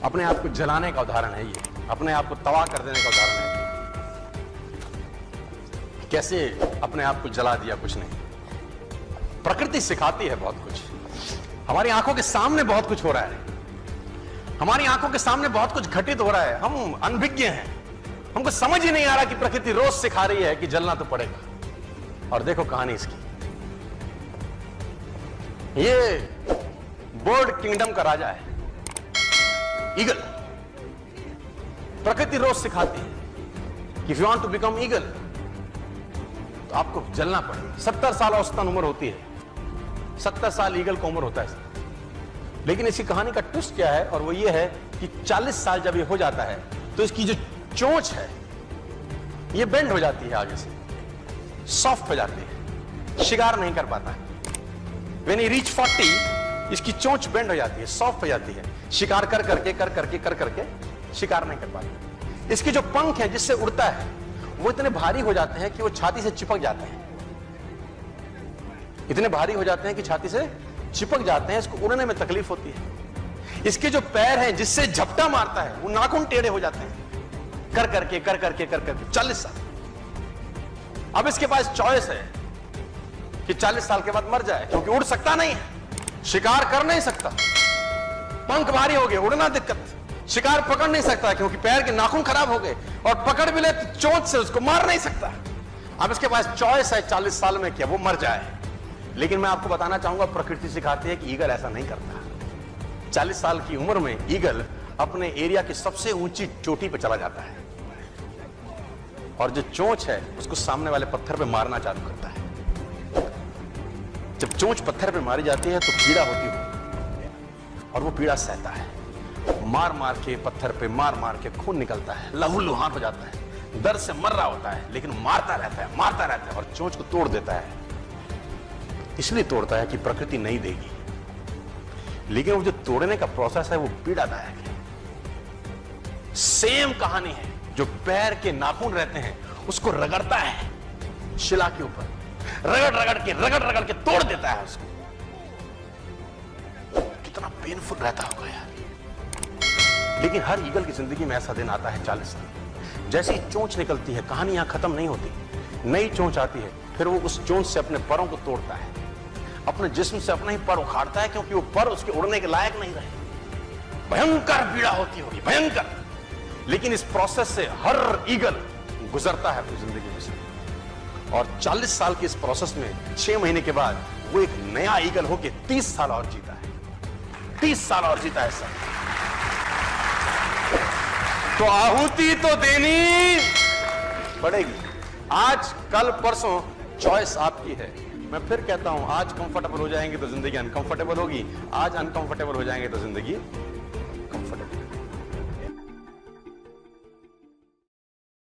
अपने आप को जलाने का उदाहरण है ये, अपने आप को तबाह कर देने का उदाहरण है। कैसे अपने आप को जला दिया, कुछ नहीं। प्रकृति सिखाती है बहुत कुछ। हमारी आंखों के सामने बहुत कुछ हो रहा है, हमारी आंखों के सामने बहुत कुछ घटित हो रहा है, हम अनभिज्ञ हैं, हमको समझ ही नहीं आ रहा कि प्रकृति रोज सिखा रही है कि जलना तो पड़ेगा। और देखो कहानी इसकी, ये बर्ड किंगडम का राजा है, ईगल। प्रकृति रोज सिखाती है कि if you want to become eagle तो आपको जलना पड़ेगा। 70 साल औसतन उम्र होती है, 70 साल ईगल का उम्र होता है। लेकिन इसकी कहानी का ट्विस्ट क्या है, और वो ये है कि 40 साल जब ये हो जाता है तो इसकी जो चोंच है ये बेंड हो जाती है, आगे से सॉफ्ट हो जाती है, शिकार नहीं कर पाता है। When he reach 40, इसकी चोंच बेंड हो जाती है, सॉफ्ट हो जाती है, शिकार कर करके शिकार नहीं कर पाता। इसके जो पंख हैं जिससे उड़ता है वो इतने भारी हो जाते हैं कि वो छाती से चिपक जाते हैं, इतने भारी हो जाते हैं कि छाती से चिपक जाते हैं, इसको उड़ने में तकलीफ होती है। इसके जो पैर हैं जिससे झपटा मारता है वो नाखून टेढ़े हो जाते हैं, कर करके 40 साल। अब इसके पास चॉइस है कि 40 साल के बाद मर जाए, क्योंकि उड़ सकता नहीं है, शिकार कर नहीं सकता, पंख भारी हो गए, उड़ना दिक्कत, शिकार पकड़ नहीं सकता क्योंकि पैर के नाखून खराब हो गए, और पकड़ भी ले तो चोंच से उसको मार नहीं सकता। अब इसके पास चॉइस है 40 साल में क्या वो मर जाए। लेकिन मैं आपको बताना चाहूंगा, प्रकृति सिखाती है कि ईगल ऐसा नहीं करता। 40 साल की उम्र में ईगल अपने एरिया की सबसे ऊंची चोटी पर चला जाता है, और जो चोंच है उसको सामने वाले पत्थर पे मारना चालू करता है। जब चोंच पत्थर पे मारी जाती है तो पीड़ा होती है, और वो पीड़ा सहता है, मार मार के पत्थर पे मार के खून निकलता है, लहूलुहान हो जाता है, दर्द से मर रहा होता है, लेकिन मारता रहता है और चोंच को तोड़ देता है। इसलिए तोड़ता है कि प्रकृति नहीं देगी, लेकिन वो जो तोड़ने का प्रोसेस है वो पीड़ादायक है। सेम कहानी है, जो पैर के नाखून रहते हैं उसको रगड़ता है शिला के ऊपर, रगड़ के तोड़ देता है उसको। कितना पेनफुल रहता होगा यार। लेकिन हर ईगल की जिंदगी में ऐसा दिन आता है 40 साल। जैसे ही चोंच निकलती है, कहानी यहां खत्म नहीं होती, नई चोंच आती है, फिर वो उस चोंच से अपने परों को तोड़ता है, अपने जिस्म से अपना ही पर उखाड़ता है, क्योंकि वो पर उसके उड़ने के लायक नहीं रहे। भयंकर पीड़ा होती होगी, भयंकर। लेकिन इस प्रोसेस से हर ईगल गुजरता है अपनी जिंदगी में से, और 40 साल के इस प्रोसेस में 6 महीने के बाद वो एक नया ईगल होके 30 साल और जीता है, 30 साल और जीता है सर। तो आहुति तो देनी पड़ेगी। आज कल परसों चॉइस आपकी है। मैं फिर कहता हूं, आज कंफर्टेबल हो जाएंगे तो जिंदगी अनकंफर्टेबल होगी, आज अनकंफर्टेबल हो जाएंगे तो जिंदगी